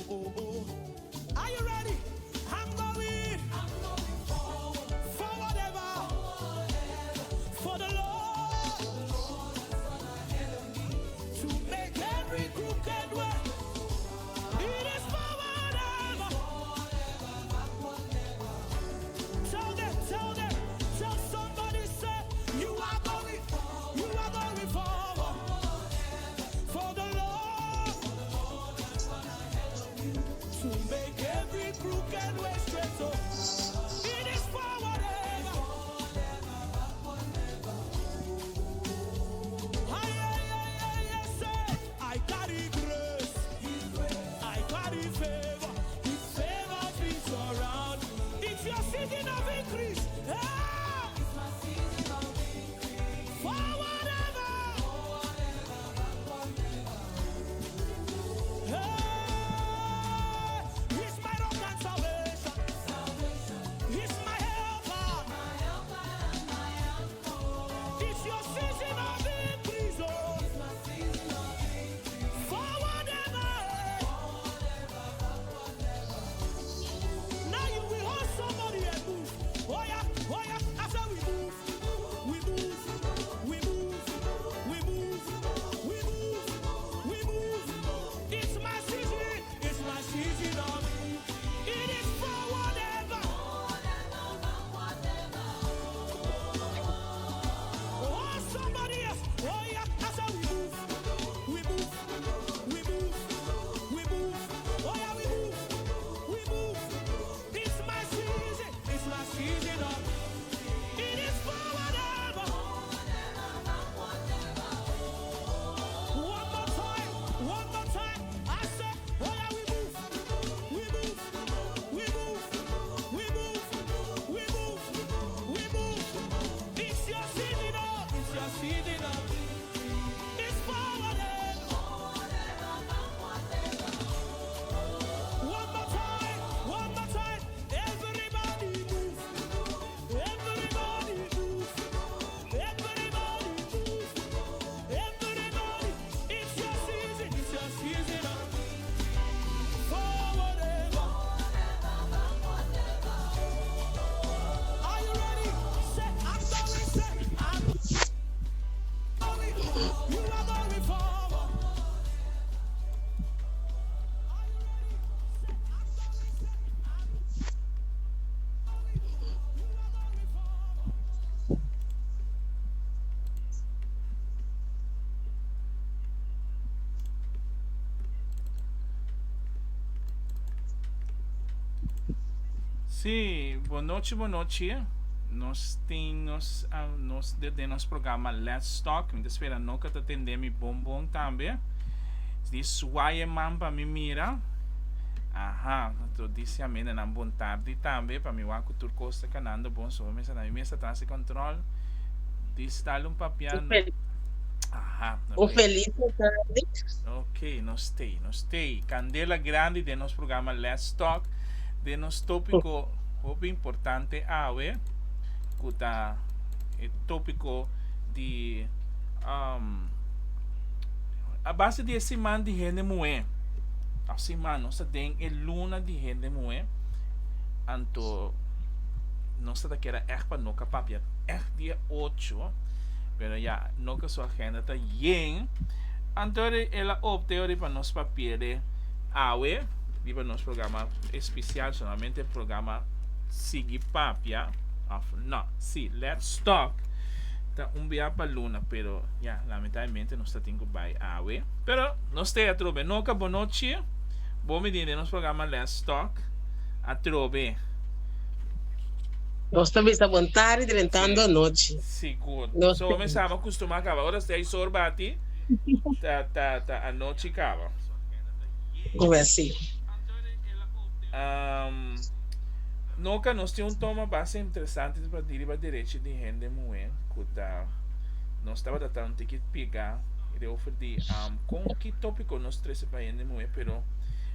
Are you ready? I'm going forward ever for the Lord to make every crooked way. It is forward ever. Tell somebody, say, you are going forward for the Lord to make every crooked way straight. So it is forward ever. Say, I carry grace, I carry favor, His favor be around. It's your season of increase. Ah! Forward ever. Hey! He's my rock and salvation. He's my helper. It's your season of increase. Oh. Forward ever. Now you will hold somebody and move. Oh yeah, I said we move. We move. We move. We move. We move. We move. It's my season. It's my season of it is forward ever. Oh somebody else. Oh yeah, I said we move. We move. We move. We move. Oh yeah, we move. We move. It's my season. It's my season of it is forward ever. One more time. One more time. I said, oh yeah, we move. We move. We move. We move. We move. We move. It's your season of. It's your season of. It's forward ever. One more time. One more time. Everybody move. Everybody move. Everybody move. Everybody. It's your season. It's your season of forward ever. Are you ready? Say, I'm going. Say, I'm going. You are going forward. Sim, boa noite, boa noite. Nós temos nosso programa Let's Talk. Me espera nunca te atender me bom também. Diz suaie man para me mira. Aha, tu disse a mim na boa tarde também para me o cultura costa canando bom só me na mesa trans control. Diz dá papel. Aha. Feliz tarde. Ok, nós tem. Candela grande de nosso programa Let's Talk. De nosso tópico muito importante awe kuta o tópico de a base de semana de gente moe a semana nós tem luna de gente moe anto nós daqui era para nunca papia dia 8 pero ya nunca sua agenda tá yen anto ela opte para nós papiere awe viva nosso programa especial, solamente o programa Sigi Papia. No, sí, Let's Talk. Está via para Luna, pero ya, lamentablemente no está tengo by awe. Pero no esté a trove. Nunca boa noite. Bom menino, nosso programa Let's Talk. A trove. Nós também estamos boa tarde, tentando a noite. Seguro. Nós So, começamos a acostumar a acabar. Agora está aí sorbati. A noite acaba. Como é assim? Nunca nós temos uma base interessante para derivar direito de gente moe kuta nós estava tratando de que pegar e oferecer com que tópico nós três para gente moe pero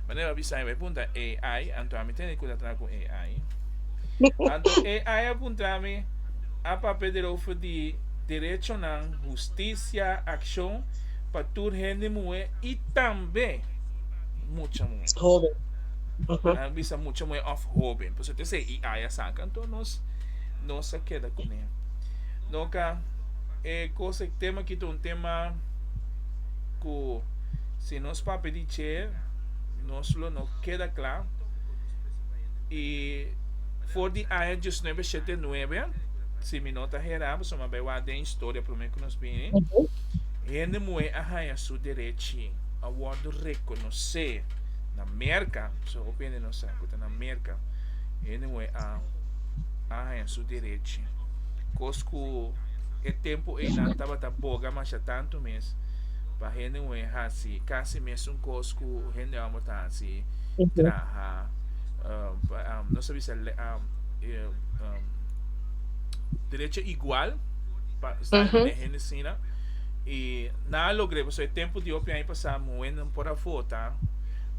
maneira avisar vai apuntar AI anto a mim tem que tratar com AI anto AI apuntar-me a papel de oferecer direito na justiça ação para toda gente moe e também mucho muy. Joven. Uhum. Bisa mucho muy off joven. Pues te sei e aí saca, então nós se queda com ele. Nunca coisa tema que um tema que se nós papel de che nós não queda claro e for de aí just 979 se me nota geral, só uma boa de história para mim que nós vem. Gente muito a sua direito a word reconhecer na América, só opinião não sabe, na América, gente muito a sua direito. Cosco é tempo e não estava da boga, mas já tanto mês para gente muito assim, quase mesmo cosco gente amo tá assim, traha, não sabia se direito igual para estar na gente sina e na logrei, porque o tempo de opinião passar muito por a foto,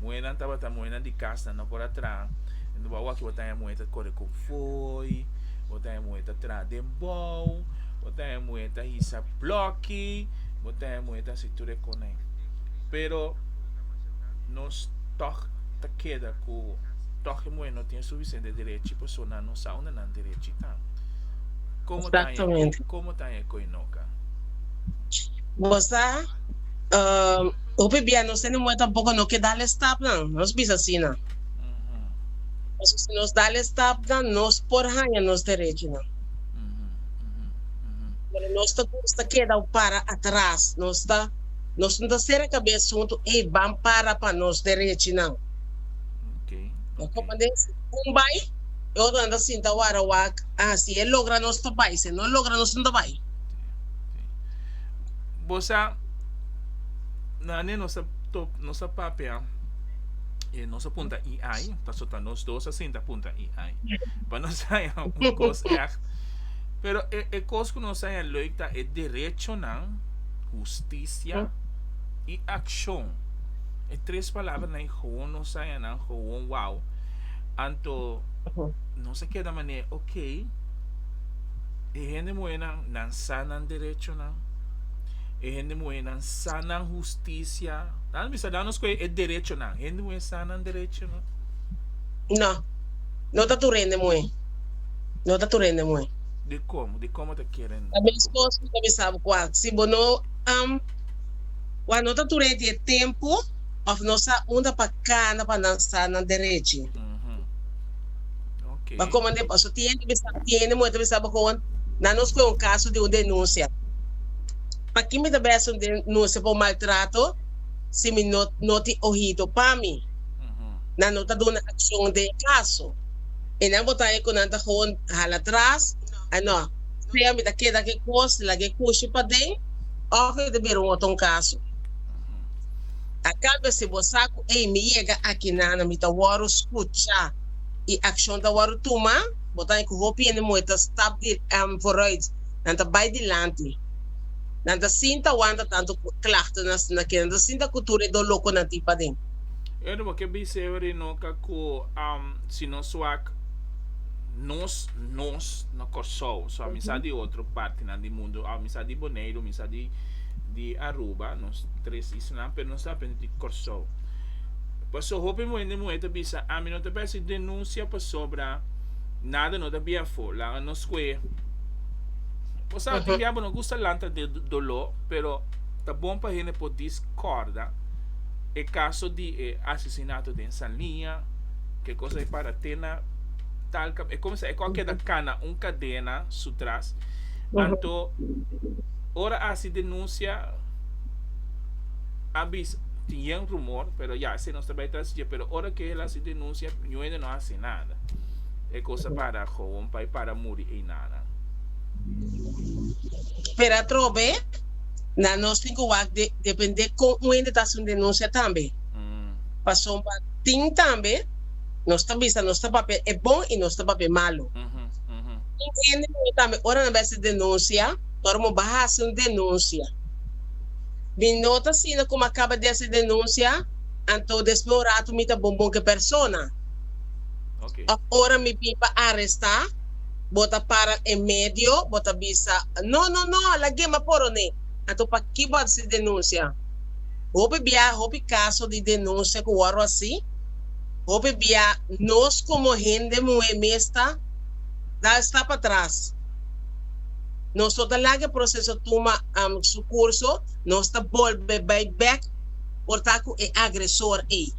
muito estava tá muito de casa não por atrás, no baú que botar muito corre com foi, botar muito atrás de bom, botar muito isa bloque, botar muito cintura com ele, pero nos toca queda com toque muito não tem suficiente direito para sonar no sauna não direito tá. Como tá aí com inoca? Você, o bebê não tem muito tampoco no que dar stop não, nós bisa assim não. Mas se nós dar stop não, nós por ranha nos direito não. Nós está queda para atrás, nós não está ser a cabeça junto e vamos para nós direito não. Ok. Como disse, vai eu ando assim, tá hora se ele logra nos país, se não logra nos país. Você na nossa papel e nossa ponta AI, tá só nós dois assim da ponta AI. Para nós sair coisa pero coisa que nós sair luta é direito não, justiça e ação. É três palavras na rua nós sair não, rua wow. Anto não se queda maneira ok e gente buena não sanan direito não e gente buena sanan justiça não me sabe não é direito não gente buena sanan direito não tá turende muito não tá turende muito de como te querem a minha esposa também sabe qual se bono quando não tá turende é tempo of nossa onda para cá na para não sanan direito. Mas como de passo tiene muito sabe com na nós foi caso de uma denúncia. Para que me dá uma denúncia por maltrato, se me noti ouvido para mim. Na nota de uma ação de caso. E não botar aí com nada com hala atrás, não. Se a me dá que coisa, lá que puxe para dentro, ou que deve um caso. Acaba se você me chega aqui na me tá waro escutar. E ação da waru tuma, botar que roupa e muito stop de vooruit, nanta bij die land, nanta sinta wanda tanto klachten na que nanta sinta cultura do loco na tipa ding. Eu porque bem severo no caco se não suac nos no corso, só amizade de outra parte na do mundo, amizade de Bonaire, amizade de Aruba, nós três isso não, pero não sabe de corso. Passou roupa muito bisa a mim não te peço denúncia para sobra nada não devia for lá no square. Você sabe que não gosta lanta de dolor, pero tá bom para gente por discorda. É caso de assassinato de Sanlinha, que coisa é para tena tal é como se é qualquer da cana cadena sutras. Então ora assim denúncia abis tinha rumor, pero ya se nos está atrás, pero ahora que ela se denuncia, no hace nada. É coisa para joven, para morir e nada. Pero a trove, na nós cinco depende com o ainda está sendo denúncia também. Passou um batim também, nós também está nosso papel é bom e nosso papel é malo. Entende também, ora na vez de denúncia, tormo barra uma denúncia. Me nota assim como acaba dessa denúncia, então desmorato me tá bom que persona. Okay. Agora me pipa arrestar, bota para em medio, bota bisa. Não, lagi ma porone. Então para que pode se denúncia? Houve caso de denúncia com o oro assim. Houve nós como gente mesta está para trás. Nós toda lá que processo toma su curso, nós está volve back por taco é agressor aí.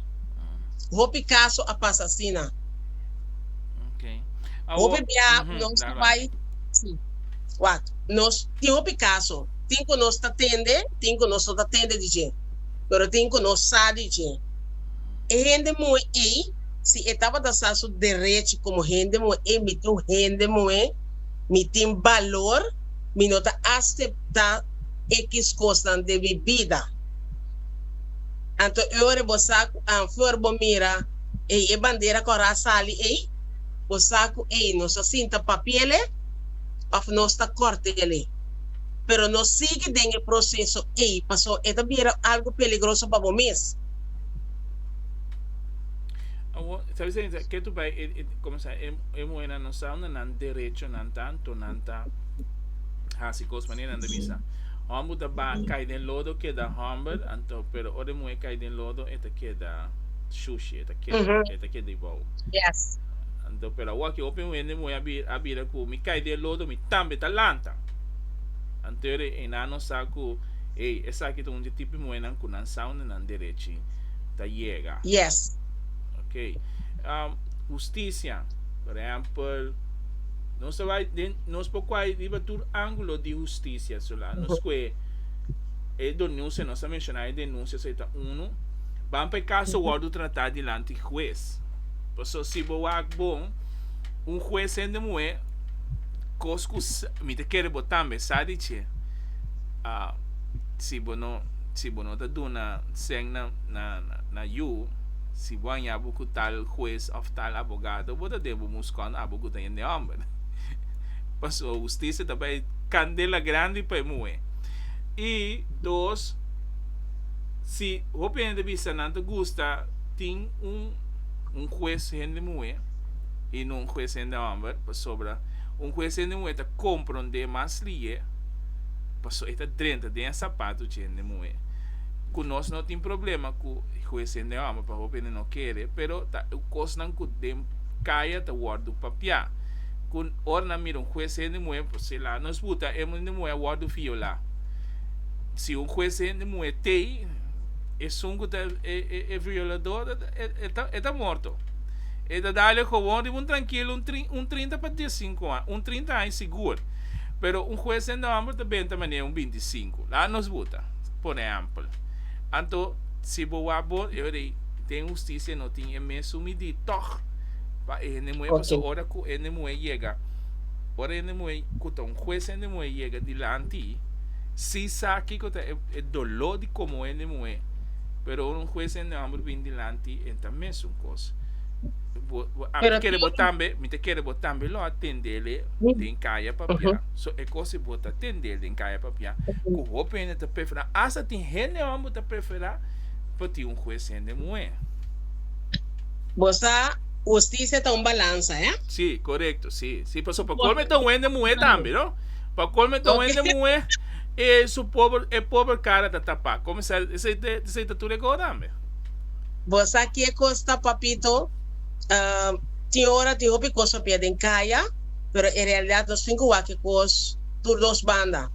Houve caso a assassina. Okay. Houve nós vai sim. What? Nós houve caso. Tem que nós atende, tem que nós atende de gente. Pero tem que nós sabe de gente. E gente muito aí, se estava da seu direito como gente muito, me tem gente muito, me tem valor, me não está aceitar X coisas de bebida. Então, eu vou saco, for bom mira, e bandeira com a sali aí, vou saco, nós sinta papel, of nós está corte ele. Pero não sigue dentro do processo, passou, é também algo perigoso para vocês. Sabes que tu vai começar é moena não sabe não direito não tanto não tá assim coisa maneira não missa vamos da ba cai dentro lodo que da hamburger então pero ore moe cai dentro lodo eta que da sushi eta que de bom yes então pero o que open wende moe abira ku mi cai dentro lodo mi tambe talanta então e não saco essa aqui um tipo moena com não sound não direito tá chega yes. Okay. Justiça, por exemplo, nós vai nós pouquai debater ângulo de justiça, sola. Nós que denúncia, nós mencionar denúncia seita vamos para caso o do tratado diante juiz. Por isso se boa bom, juiz ainda moe cosco me te quer botar me sabe che. Se bono tá dona sem na you se você abuco tal juez ou tal abogado, você deve buscar abuco da gente homem. Passou a justiça também candela grande para moer. E dois, se o opinião de vista não te gusta, tem juez gente moer e não juez gente homem, sobre juez gente moer te compreende mais lie, passou eta dentro de sapato de gente moer. Conosco não tem problema com o juez de homem, para o opinião não quer, pero o costo não tem caia da guarda do papel. Com hora na mira juez de mulher, se lá nós buta de mulher guarda fio lá. Se juez de mulher tem, sungo é violador, está morto. Está dá-lhe como tranquilo 30 para 15 anos, 30 anos seguro. Pero juez de homem também também 25. Lá nós buta, por exemplo. Então, se boa tem justiça não tem mesmo medida para ele não é para hora que ele não chega hora ele não é que um juez ele não chega diante se sabe que é dolor de como ele não é pero juez ele não vem diante então mesmo coisa me te quer botar lo atender tem caia papel so é coisa bota atender tem caia papel o opinião te prefere asa tem gente não te prefere para ter juez ele não é você justiça está balança, sim, correto, sim. Sim, por para colme está wende mulher também, não? Para colme está wende mulher su pobre cara tá tapar. Como se tá tudo agora também. Você aqui costa papito, tem hora de hobby costa pia em caia, pero em realidade nós cinco aqui cos por duas bandas.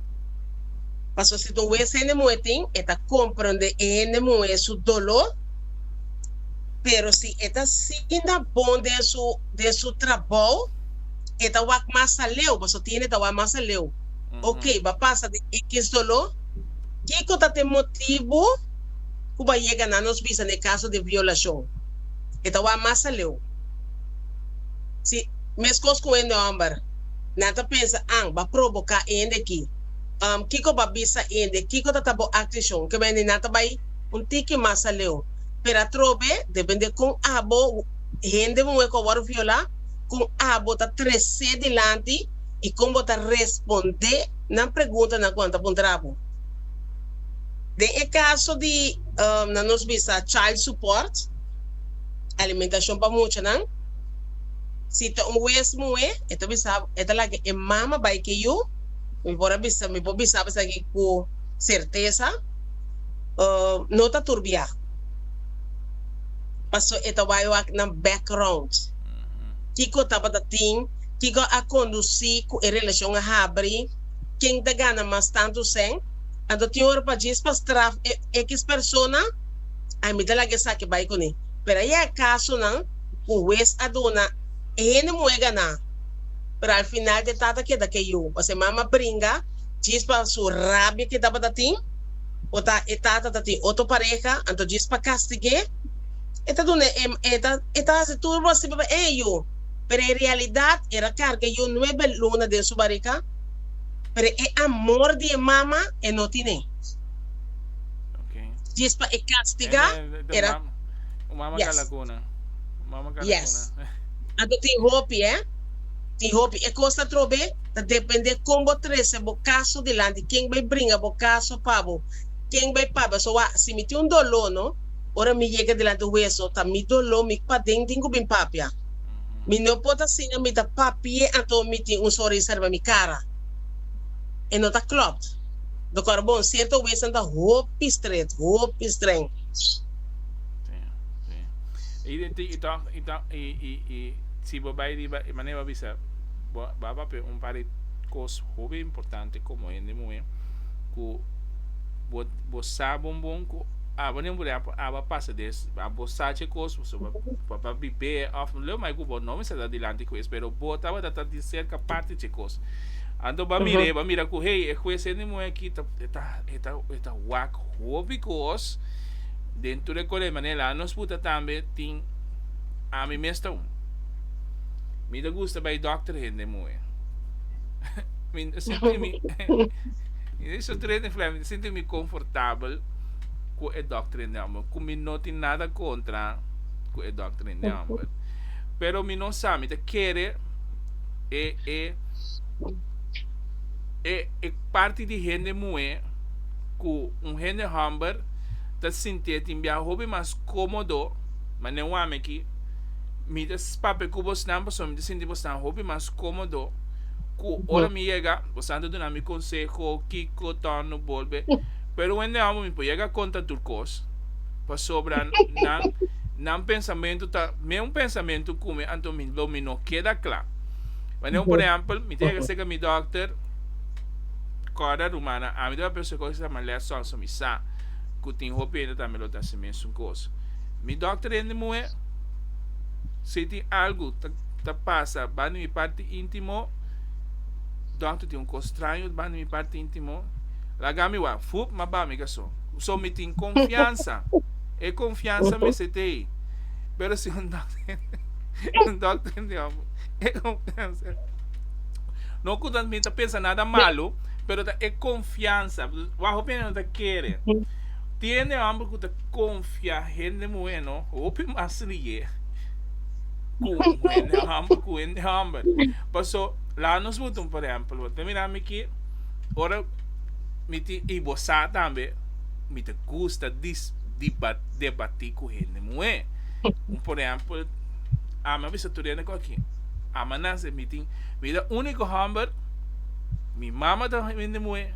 Passo se tu vê ene mueting, eta compreende ene mue su dolor. Pero si esta sinda bom de su trabalho, esta vai mais leu, você tem esta vai mais leu. Ok, vai passar de X dolor, que conta tem motivo que vai chegar na nos visa no caso de violação. Esta vai mais leu. Se mescos com ele ambar, nada pensa, vai provocar ele aqui. Que vai visa ele, que conta tá boa ação, que vai nada vai tique mais leu. Pero trobe depende com abo gente muito com o violar com abo tá crescer delante e como tá responder na pergunta na conta pontrabo de caso de na nos visa child support alimentação para muito não se tá wes muito eta bisa eta lá que mama vai que eu me pode bisa aqui com certeza nota turbia. Paso ito waiwak ng background. Kiko tapa dating, kiko a conduzi ku e relasyon nga habri, king dagana mas tanto sen, ando tiyor pa jis pa straf X persona, ay mi talaga sa kibay ko ni. Pero ya kaso nang, uwes aduna, mo na. Pero al final de tata queda que yo, o sea, mama bringa, jis pa su rabia que tapa dating, o ta etata dating, oto pareja, ando jis pa castigue, esta hace turbo así para ello, pero en realidad era carga yo 9 lunas de su barriga, pero el amor de mamá no tiene. Okay. Y es para castiga era mama yes. Kalakuna. Mama Kalakuna. Yes. Ando ti hopi e costa trobe, depende como 13 bo caso delante, quem vai brinca bo caso pavo, quem vai pavo, so se me tem dolor, no? Ora mi llega delante do hueso, ta mi dolor mi pa dentro bin papia. Mi no pode assim, mi ta papie anto mi tem sorriso serve mi cara. E não tá klopt. Do carbon certo hueso anda hopi straight. Sim. E se bobai di maneira bisa, baba pe um par de coisas hobby importante como ende moe, ku bo sabon bom ku abone mulher aba passa des a bosache coisas so para viver of leu mai ku bo nome se adelante com isso, pero botava da de cerca parte de coisas. Ando ba mira ku hey, juez ende moe aqui tá wak hobby coisas dentro de qualquer maneira nos puta também tem a mim mesmo. Me da gusta by doctor hende moe. Sinto-me confortável com o doctor hende moe. Como não tem nada contra com o doctor hende moe. Pero me não sabe, me quer parte de hende moe com hende hamburger tá sentir tem bia hobby mais cômodo, mas não é aqui. Me das papel que você não passou, me disse que você não hobby mais cômodo. Que ora me chega, você anda dando mi consejo, kiko, torno, bolbe. Pero quando amo me pode chegar conta turcos, para sobrar não pensamento tá, meu pensamento como anto me não queda claro. Mas não, por exemplo, me tem que ser que meu doctor, cada rumana, a mim dá pessoa que se chama lesson, so me sa, que tem hobby ainda também lo tá se mesmo coisa. Meu doctor ainda moe se tem algo que passa na minha parte íntimo, doctor tem coisa estranho na minha parte íntimo, lá gami wa fup mabami kaso. So me tem confiança. E confiança me se tem. Pero se doctor não é confiança. Não que me tá pensa nada malo, pero é confiança. Wa opinião da querer. Tiene hambre que te confia gente bueno, opi masriye. Kuende hambre. Paso, lá nos botam, por exemplo, terminar aqui, ora, me te ibosar também, me te gusta debater com gente moe. Por exemplo, a minha vista turena com aqui. A manase me tem, me dá único hambre, mi mama da gente moe,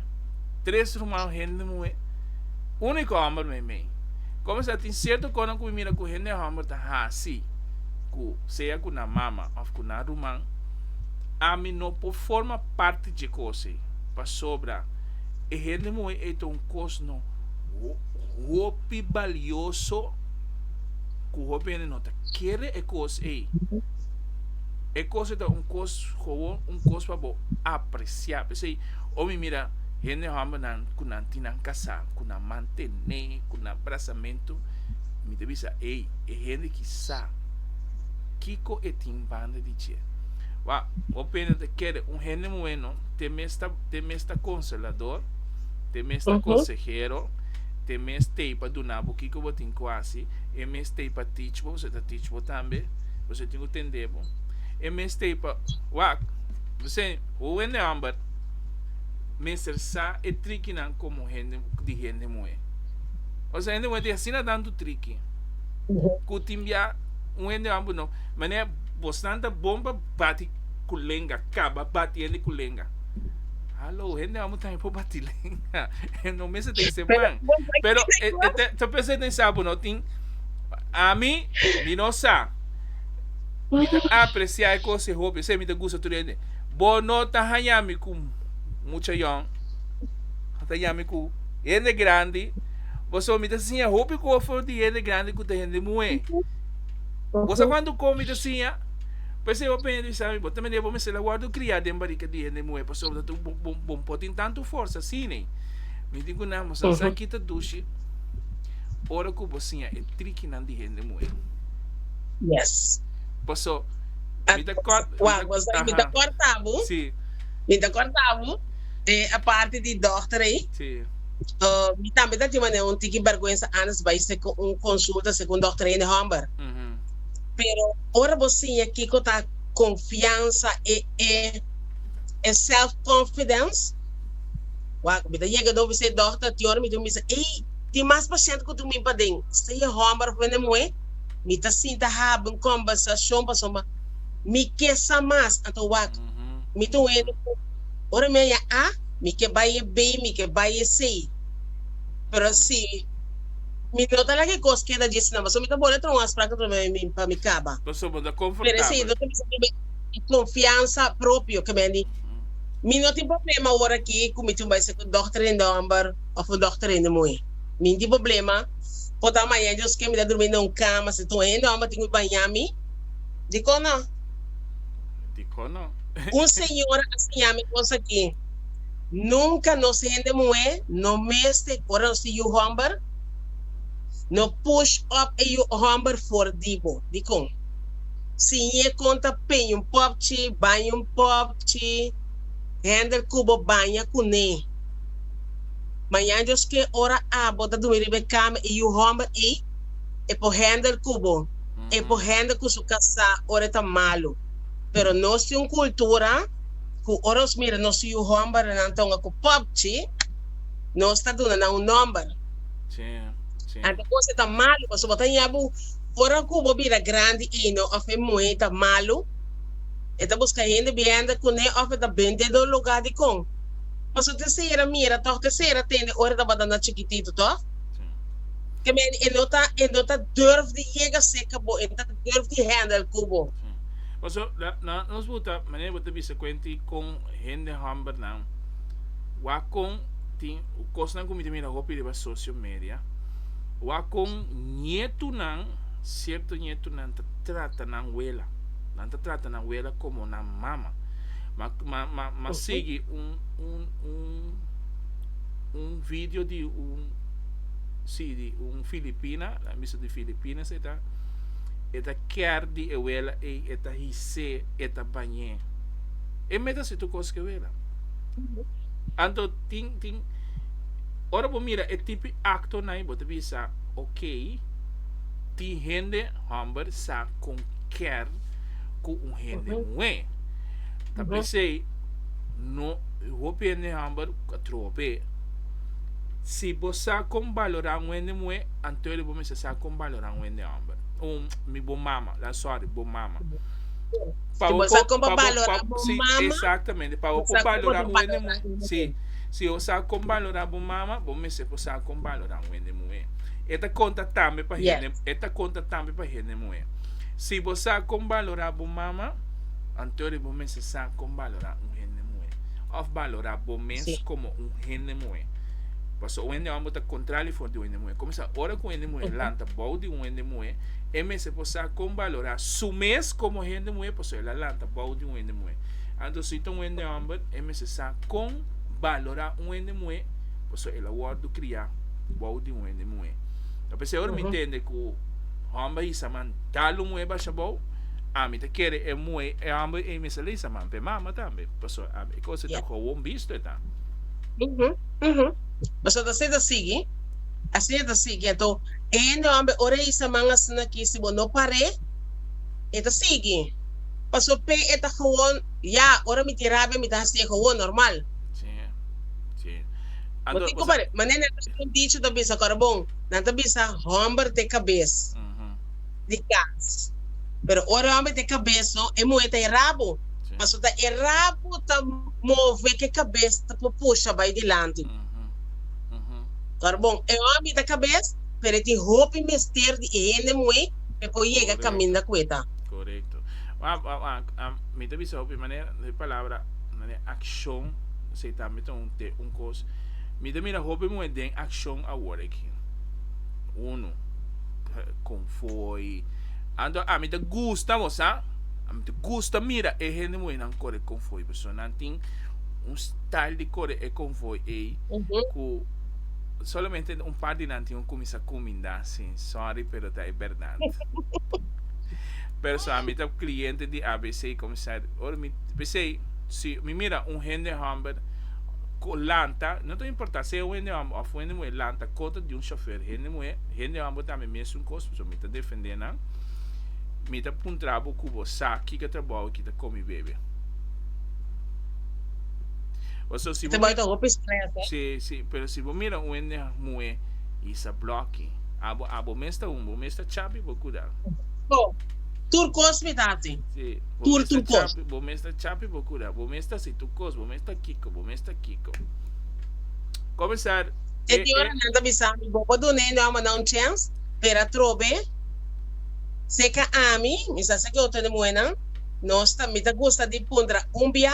3 irmãos gente moe, único hambre me. Como se tem certo quando que mira com gente hambre tá assim. Seja com a mama ou com a rumã, a mim não forma parte de coisa para sobrar. E ele não é um coisa não roupa valioso que o roupa não tá quer é coisa aí. É coisa da um coisa para apreciar. Pensei, homem mira, gente rama com a tinang casar, com a manter, com abraçamento, me devisa, ei, é gente que sabe. Kiko e timbanda de che. Wa, o pena de querer gente bueno, te mesta consolador, te mesta consejero, te mesta para donar bo Kiko botin quasi, e mesta para teach bo, você tá teach bo também, você tem que entender bo. E mesta para, wa, você, o ende amber, mestre sa e tricky nan como gente moe. O sea, gente moe de assina dando tricky. Kutimbia ende amber não, mas bastante bomba bate kulenga, acaba batendo kulenga. Hello, gente, vamos estar por batilenga. No me se te dice man. Pero, tu pensei em sabe, não tem. A mim, não sabe. Me apreciar coisas roupa, sei me gusta tudo ele. Bo não tá hanhami com muita young. Tá hanhami com ele grande. Você me assim a roupa com for de ele grande com gente muito. Você quando come assim, pensei eu penso sabe, mas também vou me ser guardo criar de barica de gente muito, para sobre tu bom potin tanto força assim, né? Me digo não, mas só quita duche. Ora que você é tricky nan de gente muito. Yes. Passou. Me dá cortavo. Sim. Me dá cortavo. A parte de doutor aí. Sim. Me também dá de maneira um tique vergonha antes vai ser consulta segundo doutor em Humber. Pero ora você aqui com a confiança e self confidence. Me dá chega do você doutor te ora me diz ei, tem mais paciente que tu me pedem. Se Humber vem muito me tá sinta have uma conversação para soma me que mais então me tô indo ora me ya me que vai bem me que vai C pero se me nota lá que coisa que ela disse não mas me tá bom então as para que para me caba você muda confortável pero se confiança próprio que me não tem problema agora aqui como tu vai ser doutor em number ou doutor em muito me tem problema pode amanhã Deus que me dá dormir na cama se tu ainda ama tem que banhar me digo não senhora assim me coisa aqui nunca nos gente mulher no meste ora se you humber no push up e you humber for digo se é conta pen pop chi banho pop chi handle cubo banha cune manhã Deus que ora bota dormir na cama e you humber e por handle cubo e por handle com sua casa ora tá malo pero nós temos cultura que oros mira nós se o humber então com popchi nós está dando na number sim então você tá malo você botar em abu ora cubo vira grande e não afe muito malo então busca ainda bem com ne afe da bende do lugar de com mas o terceira mira tá o terceira tem ora da badana chiquitito tá que men ele tá durf de chega seca bo ele tá durf de handle cubo. Also, nós bota, maneira bota bisa kwenti com gente humber não. Wakong tem o costo não comida mira hopi de social media. Wakong nieto não, certo nieto não trata na abuela. Não trata na abuela como na mama. Mas sigue vídeo de Filipina, a missa de Filipinas está eta quer de ela e eta hise eta banhe e meta se tu cos que ela anto ting ora bo mira e tipo acto nai bota bisa ok ti gente humber sa com quer com gente ué tá pensei no hopene humber trope se você com valorar um ende mué anto ele bo me sa com valorar um ende humber mi bom mama, la sorry, bom mama. Se você como valorar bom mama, exatamente, para o valorar o ene sim, se você como valorar bom mama, bom me se você como valorar o ene mué. Esta conta também para gente, esta conta também para gente mué. Se você como valorar bom mama, anterior bom me se sabe como valorar um ene mué. Of valorar bom mês como um ene mué. Paso o ene amo ta contrali for de ene mué. Começa ora com ene mué lanta bau de um ene mué. MS possa com valorar su mês como gente mué, posso ela lanta bau de um ene mué. Ando se então um ene amber, MS sa com valorar um ene mué, posso ela guardo criar bau de um ene mué. A pessoa me entende que o amber isa man dalo mué baixa bau. A mim te quer é mué, é amber e MS lisa man pe mama também. Posso a coisa tá com um visto tá. Mas a seda sigue. A seda sigue então ainda ambe ora isa mangas na kisi bo no pare eta sigue paso pe eta gewoon ya ora mi tirabe mi tahas dia gewoon normal sim ando ko pare manene no dicho da bisa carbon nanta bisa humber de cabeça de gas pero ora ambe de cabeça é moeta e rabo Mas tá errado, tá mover que a cabeça tá puxa vai delante. Agora, bom, é homem da cabeça, pero tem roupa e mister de ene muito, depois chega caminho da cueta. Correcto. Me te aviso de manera de palabra, de acción, se también un cos. Me te mira hope mo den acción a work. Uno, conforme. Ando a mí te gusta, vos, a mí te gusta mira, es gente muy nan core conforme, pero no tiene un style de core e conforme que solamente un par de nanti un comienza a comida, sí, sorry, pero es verdad. Pero a mí te cliente de ABC começar, ora me pensei, se me mira um rende hamburger com lanta, não tem importância se é um rende hamburger ou rende moe lanta, cota de um chofer, rende hamburger também mesmo um custo, so me tá defendendo, me tá um trabalho com você, que trabalho que tá come bebê. Ou seja, se você sim, pero se você mira um rende moe, isso bloque, abo mesta mesta chapi, vou cuidar. Turcos me dati. Sí, Turcos. Bomesta chapi bocura, bomesta si turcos, bomesta kiko. Começar. E di ora nanda bisami bobo do nene ama não chance, pera trobe. Seca ami, mi sa que eu tenho moena. Nós tá me tá gosta de pondra bia.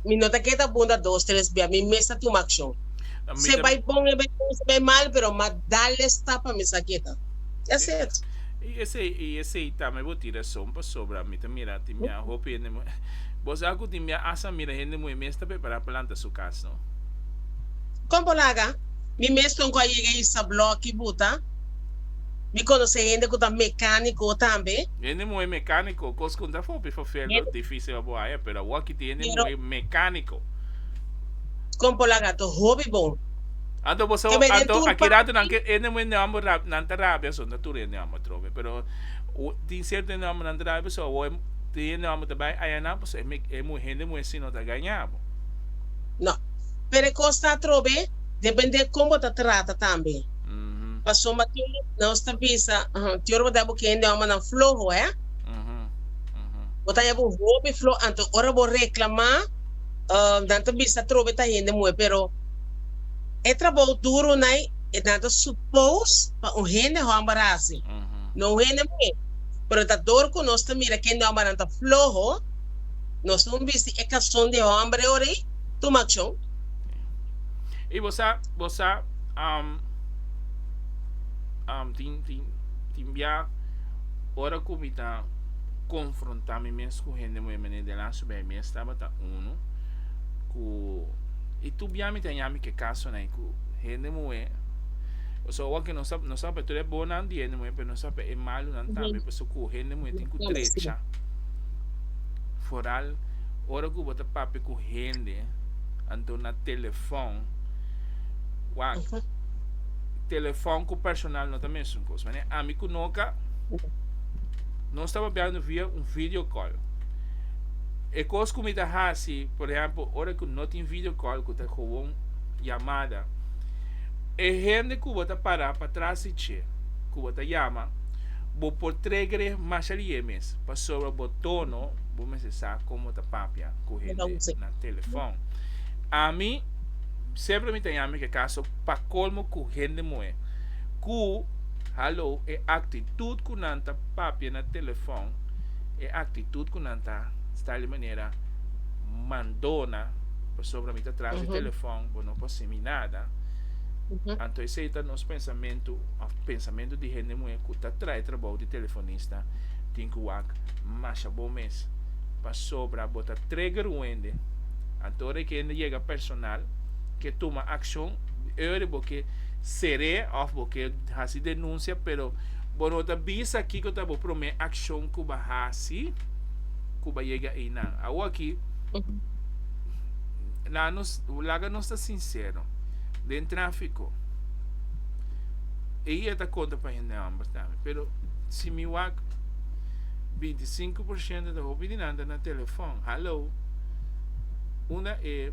Mi nota que tá bunda 2, 3 bia, mi mesa tu action. Se vai bom e vai mal, pero ma dale tapa mi saqueta. That's it. E esse também vou tirar sombra sobre a mim mira ti minha roupa e você algo ti minha asa mira gente muito mesta para planta su casa não como laga mi mesto com aí essa bloque buta me conhece gente que tá mecânico também gente muito mecânico cos contra foi para difícil a boa pero o que tem muito mecânico como laga to hobby bom Anto você aqui rato não que ele não é amo não tá rápido só natureza não amo trove pero tem certo não amo não tá rápido só o tem não amo também aí não pues é muito gente muito assim não tá ganhando não pero costa trove depende como tá trata também passou mas não está visa teor botar porque não amo não flow botar já bo hobby flow anto ora bo reclamar não tá visa trove tá gente muito pero é trabalho duro, né? É nada supôs para um rende hambarasi. Não rende muito. Pero tá dor com nós também, que não hambara tá flojo. Nós não viste é questão de hambre ori, tu machão. E você tem já hora como tá confrontar me mesmo com rende muito maneira de lá subir me estava tá com e tu biami tanyami que caso né ku gente moe o so que não sabe tu é bom não dia né moe pero não sabe é mal não também por isso ku gente moe tem ku trecha foral ora ku bota papi ku gente ando na telefone wa telefone ku personal não também são coisas mas a mim ku nunca não estava vendo via video call e coisa como está assim, por exemplo, hora que não tem video call, que está com uma chamada, e gente que vai parar para trás e que vai chamar, vou por três mais ali mesmo, para sobre o botão, vou me saber como está papia com gente na telefone. A mim, sempre me tem amigo que caso para colmo com gente moe, que, hello, é atitude que não está papia na telefone, é atitude que não está está de maneira mandona sobre a mitad atrás do telefone, não posso nada. Então esse é nosso pensamento de gente muito que está atrás do trabalho de telefonista, tem que mais bom mês para sobra botar trigger wende. Então é que ainda chega personal que toma ação, eu porque seré ou porque assim denúncia, pero bueno outra visa aqui que eu estava prometendo ação que vai assim Cuba llega aí não. Agora aqui, lá não está sincero. Dentro tráfico. E está conta para a gente ambas também. Pero se me wak 25% da opinião na telefone. Hello. Uma é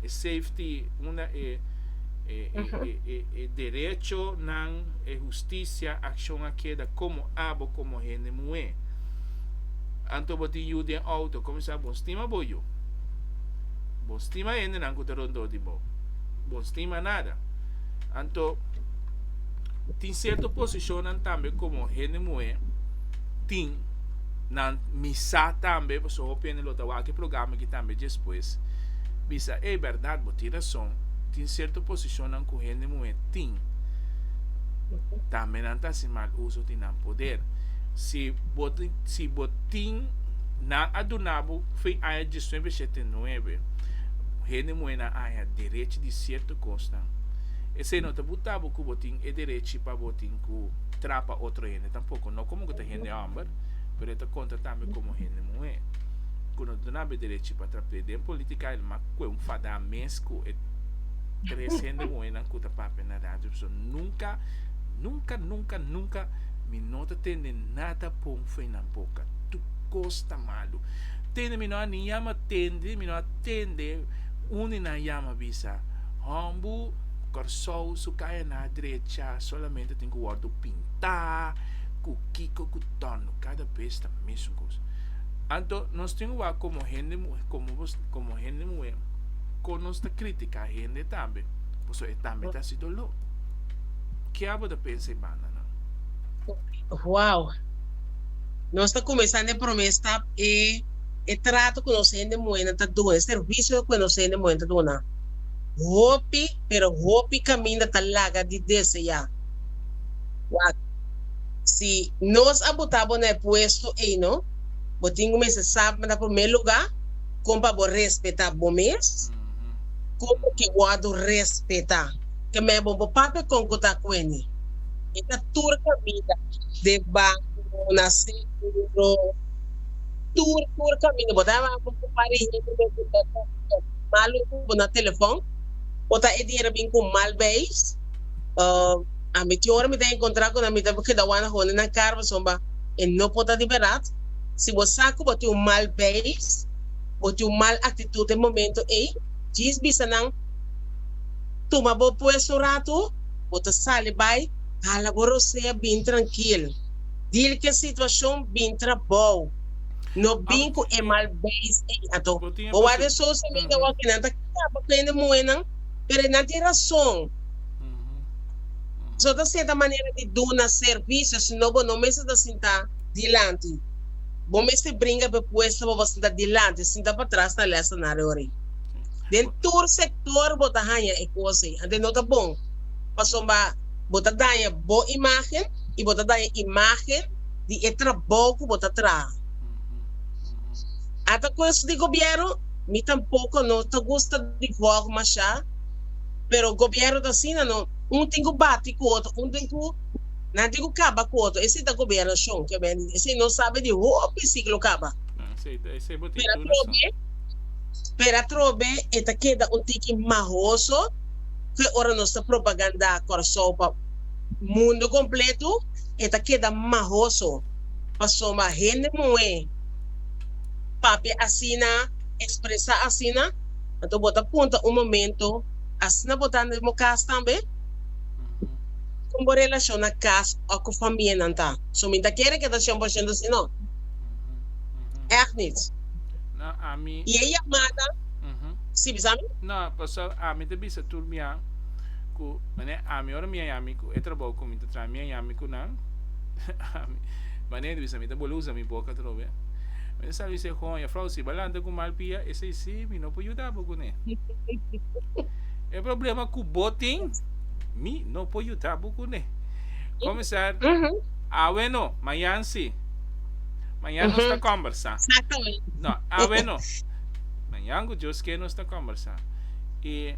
safety, uma é direito, não é justiça, ação aqui da como abo como gente moe. Anto boti yu den auto, começar bom estima boyo. Bom estima ainda não que rondo de bo. Bom estima nada. Anto tem certa posição também como gente mulher tem na missa também, você opina lo tawa que programa que também depois. Bisa é verdade, boti razão. Tem certa posição com gente mulher tem. Também não está se mal uso de não poder. Se botin na adunabo foi a de 1979 gente moena a direito de certa costa esse não tá botado que botin é direito para botin que trapa outro gente tampouco não como que gente amber pero esta conta também como gente moe quando não há direito para trapar de política ele mas que um fada mesco é três gente moena que tá para na rádio nunca mi não tem nada bom foi na boca. Tu gosta malo. Tende mi não ni yama tende, mi não atende. Uni na yama bisa. Hambu, corsou, sukaya na direita. Solamente tem que guardar pintar. Kiko, kutono. Cada vez tá mesmo coisa. Então, nós temos como gente, como gente mulher. Com nossa crítica a gente também. Porque também tá sido louco. Que abo da pensa em banda, não? Uau! Nós estamos começando a promessa e trato com nós ainda muito está doendo, serviço com nós ainda muito está doendo. Hopi caminha tá larga de desse já. Se nós abotamos no puesto aí, não? Botinho me sabe na primeiro lugar, como para respeitar bom mês, como que guardo respeitar, que me bom papo com que tá com ele. Esta turca vida de banco, na seguro, turca vida, botava com pareja maluco na telefone, bota e dinheiro bem com mal base, a minha me tem encontrar com a minha porque da wana hone na carva somba e não pode liberar. Se você saco bote mal base, bote mal atitude no momento e diz bisa nang toma bo puesto rato, bota sale vai hala você bem tranquilo. Dile que a situação bem trabalho. No binco é mal base ato. O ar de social media o que nada porque ainda moena, pero não tem razão. Só da certa maneira de dar serviço, senão não me está sentar dilante. Bom me se brinca para puesto para sentar dilante, sentar para trás na lesta na hora. Dentro do setor bota hanha é coisa, ande não tá bom. Passou ba bota daia boa imagem e bota daia imagem de trabalho que bota atrás. Até coisa de governo, me tampouco não tá gosta de voar machá, pero o governo da Sina não, tem que bater com o outro, tem que não tem que acabar com o outro. Esse da governo chão, que bem, esse não sabe de roupa e ciclo acaba. Esse bote Pero trobe eta queda tiki marroso que ora nossa propaganda coração para mundo completo eta queda marroso passou uma rende moe papi assina expressar assina então bota ponta momento assina botando no caso também como relação na casa ou com família não tá so me tá querendo que tá 100% assim não é nicht. Na ami e aí amada sim sabe não passa ami te bisa turmia ku mane ami ora minha ami ku trabalho com minha tra minha ami ku na ami mane bisa me te bolusa mi boca trobe mas sabe se com a frau se balanda com malpia esse sim me não pode ajudar pouco né é problema com botin me não pode ajudar pouco né começar bueno mayansi Amanhã nós está conversando. Exatamente. Não, bueno. Amanhã o Deus que nós está conversando. E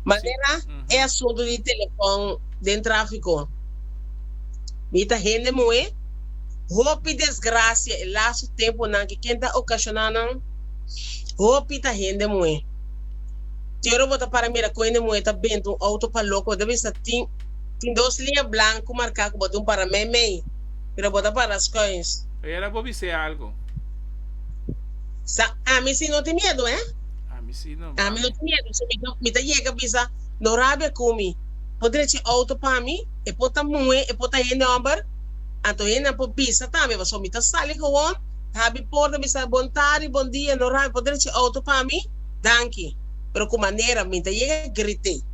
maneira é assunto de telefone dentro do tráfico. Mita gente moe, roupa e desgraça, e laço tempo não que quem está ocasionando, roupa e gente moe. Tiro bota para mira com ele moe tá bem um auto para louco, deve estar tem 2 linhas brancas marcadas bota para meme, pero bota para as coisas. Era para dizer algo. A mim sim não tem medo, hein? A mim sim não. A mim não tem medo. Se me tá chega bisa, não rabe comigo. Poderia ter auto para mim, e pode muito, e pode ainda ambar. Então ainda por pista também, mas só me tá sali com Habi porta bisa bom tarde, bom dia, no rabi poder te auto para mim, danke. Pero com maneira, minta llega grite.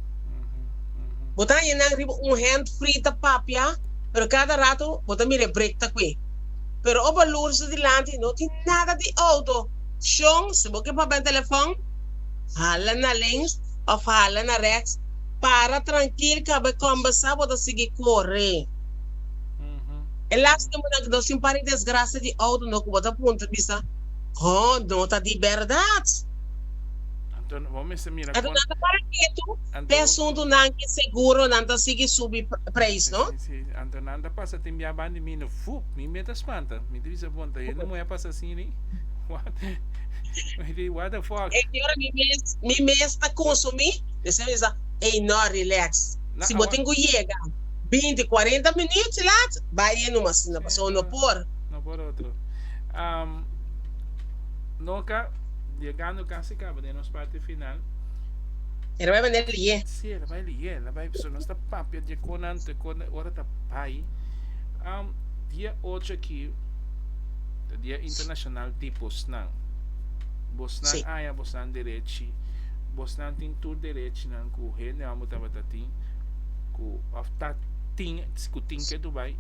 Botar aí na riba hand free ta papia, pero cada rato botar mire break ta qui. Pero op een loer de lante, no tem nada de auto. Chong, se boke pa ben telefoon, hala na links of hala na rechts, para tranquilo que vai conversar, botar seguir correr. E laatste mo na sin pari desgraça de auto no que botar ponto bisa. Oh, não tá de verdade. Então, vamos mira. Então, nada para que tu, assunto não que seguro, não tá seguir subir preço, não? Sim, então nada passa tem minha banda de mim, fu, me meta espanta, me diz a ponta, ele não é passa assim, né? What the fuck? E agora me mês tá consumir, você me diz, ei, não, relax. Se você tem que chegar 20, 40 minutos lá, vai ir numa cena, passou no por. No por outro. Nunca, chegando casi acaba de nossa parte final. Ela vai vender ali. Sim, ela vai ali, ela vai pessoa nossa papia de conante, hora tá pai. Dia 8 aqui, dia internacional de Bosnan. Bosnan aya Bosnan direito. Bosnan tem tudo direito não com rende amo tava tatin. Com afta tin, discutin que tu vai,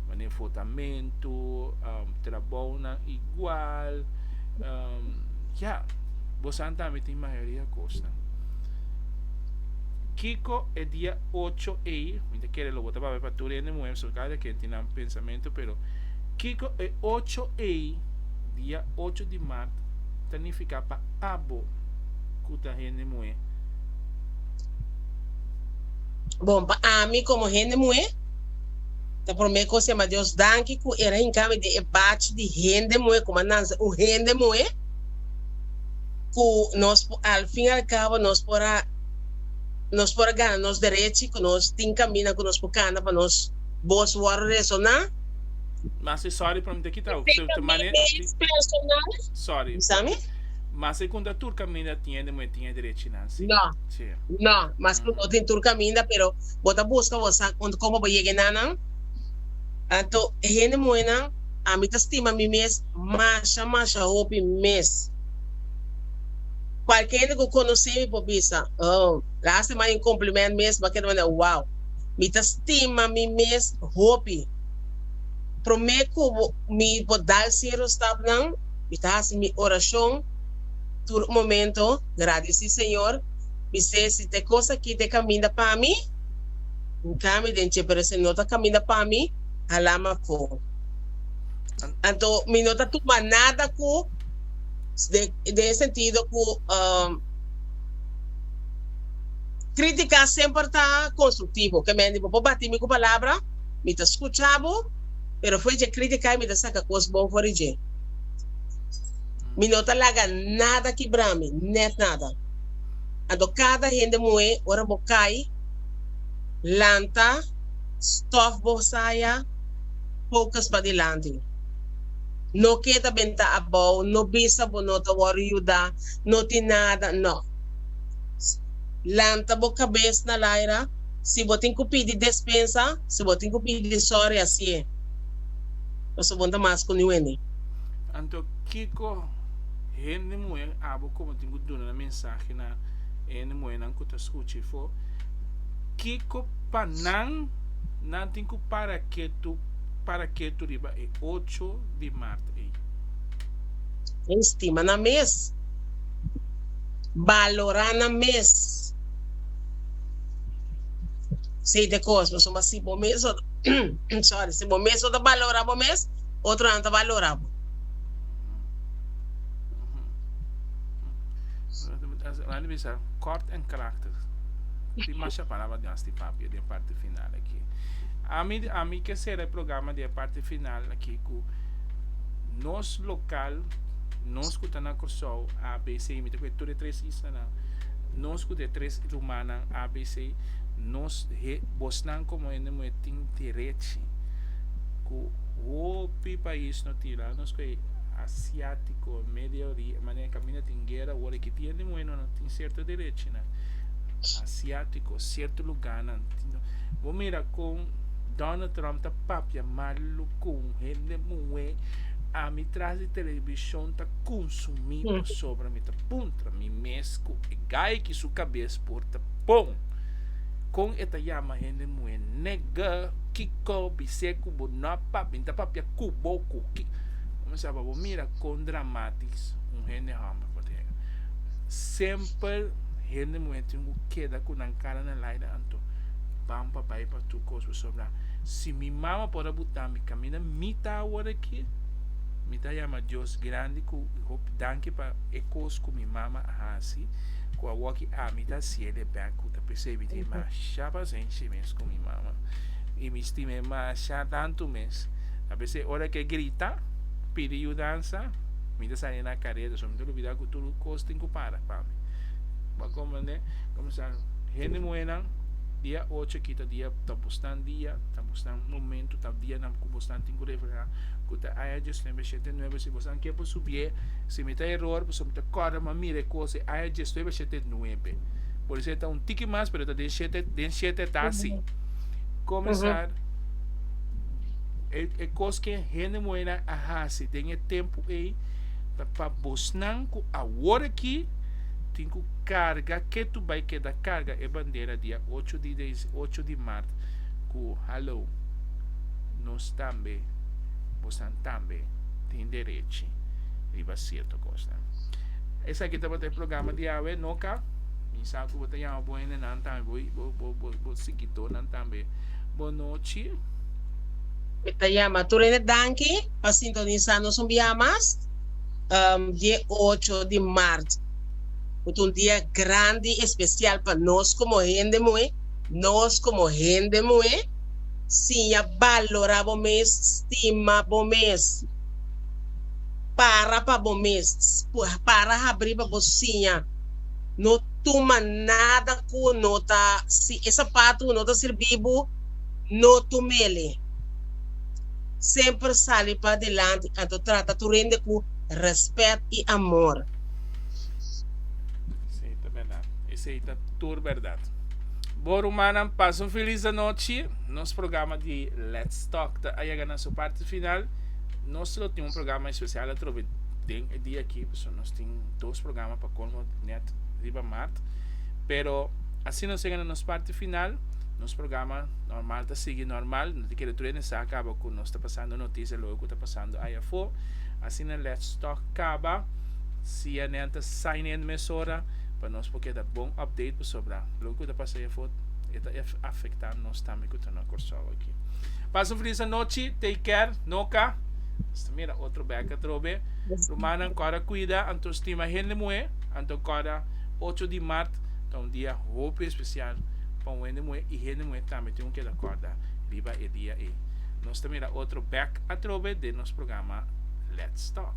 mané votamento, trabalho igual. Bosnan também tem maioria costa. Kiko é dia 8 aí, ainda quero lo botar para tu rende muito sobre cada que tem um pensamento, pero Kiko é 8 aí, dia 8 de março, significa para abo que rende muito. Bom, para mim como rende muito, tá por mim coisa mas Deus danke que era em cama de debate de rende muito, como nós o rende muito, que nós ao fim e ao cabo nós por ganhar nos direitos que nós tem caminho que nós para nós boas horas ressonar. Mas sorry para me ter quitado. Sorry. Sabe? Mas segunda turca ainda tinha direito não. Não, mas não tem turca ainda, pero bota busca você como vai chegar não. Então, gente moena, a mim tá estima mi mês, masha hope mês. Qualquer que conhece me pobisa, lá se mais um cumprimento mês, porque não é wow. Me tá estima mi mês hope. Prometo me dar zero stop não, me tá minha oração. Todo momento, agradecer Senhor, me sei se tem coisa que te caminha para mim, caminho de pero se não tá caminhando para mim, alama for. Então, me não tá tomando nada com de sentido que criticar sempre está construtivo, que me digo, bater me com palavra, me tá escutando, pero foi de criticar e me tá saca coisa bom por aí. Me não tá larga nada que para mim, net nada. Então, cada gente moe, ora bocai, lanta, stof bosaia, poucas para dilante. Não queda benta a bom, não bisa bonota wariuda, não tem nada, não. Lanta bo cabeça na laira, se botem cupi de despensa, se botem cupi de sorry assim. Você bonta mais com ninguém. Então, Kiko, gente muito, abo como tenho dado na mensagem na gente muito não que escute for. Kiko panan, não tem que para que tu riba é 8 de março aí. Estima na mês. Valorar na mês. Sei de coisa, mas se bom mês, sorry, se bom mês, outro valorar bom mês, outro não tá valorar. Lá ele diz, corte em caráter. Tem mais a palavra de esta papel de parte final aqui. A mim que será o programa de parte final aqui com nos local, nós que estamos na Corsol, ABC, me tem tudo três isso nós que de três rumana ABC, nós Bosnan como ainda muito interesse com o país no tira, nós que asiático, Médio Oriente, maneira caminha tem guerra, o que tem muito não tem certo direito, né? Asiático, certo lugar, não. Vamos mirar com Donald Trump tá papia maluco, ele muito a mi traz de televisão tá consumir sobre mi tá puntra mi mesco e gai que sua cabeça porta pão com eta yama hende mue nega kiko biseco bonapa binta papia kuboku ki começava a mira com dramatics hende hamba poder sempre hende mue tem queda com a cara na laida anto pampa pai para tu coisa sobre se mi mama pode botar mi camina mita hora aqui mita yama Deus grande ku danke para ecos com mi mama assim com a walk a mita se ele back ku ta percebe tem mais chapa gente mês com mi mama e me estime mais já tanto mês a veces hora que grita pediu dança mita sai na careta só me olvidar que tudo costa em para mim va como né começar gente buena dia 8 kita dia tapustan dia tapustan momento tap dia nam kubustan tingu refera kuta aya just lembra 79 se você quer subir se me tá error pues me tá corda ma mire coisa aya just lembra 79 por isso tá tique mais pero tá de 7 tá assim começar é coisa que gente moena a se tem tempo aí para bosnan ku a hora aqui tenho carga que tu vai quedar carga é bandeira dia 8 de março com hello nós também você também tem direito riba certo coisa essa aqui tá o programa de ave noca me sabe que você já boa ainda não também vou seguir todo também boa noite Kita llama Turene Danki para sintonizar nos enviamos dia 8 de março. Un día grande y especial para nos como gente muy, si ya valoramos mes, estima mes, para mes, para abrir para bolsinha, no toma nada con nota, si esa pato nota servivo, no tomele. Sempre sale para adelante, entonces trata tu rende con respeto y amor. Aceita tudo verdade. Boa humana, passa uma feliz noite. Nosso programa de Let's Talk está aí na sua parte final. Nós temos um programa especial através do dia aqui, nós temos 2 programas para como net riba Marte. Pero assim nós chegamos na nossa parte final. Nosso programa normal está seguindo normal. Não tem que retornar se acaba com nós está passando notícia logo está passando aí fora. Assim na Let's Talk acaba. Se a neta sai na emissora para nós porque dá bom update sobre o que está passando aí fora está afetando nós também que estamos cursando aqui. Passa uma feliz noite, take care, noca. Mira outro beca trobe. Romana agora cuida, então estima gente moe, então agora 8 de março, então dia roupa especial para o gente moe e gente moe também tem que dar corda riba e dia e. Nós também outro back a trobe de nosso programa Let's Talk.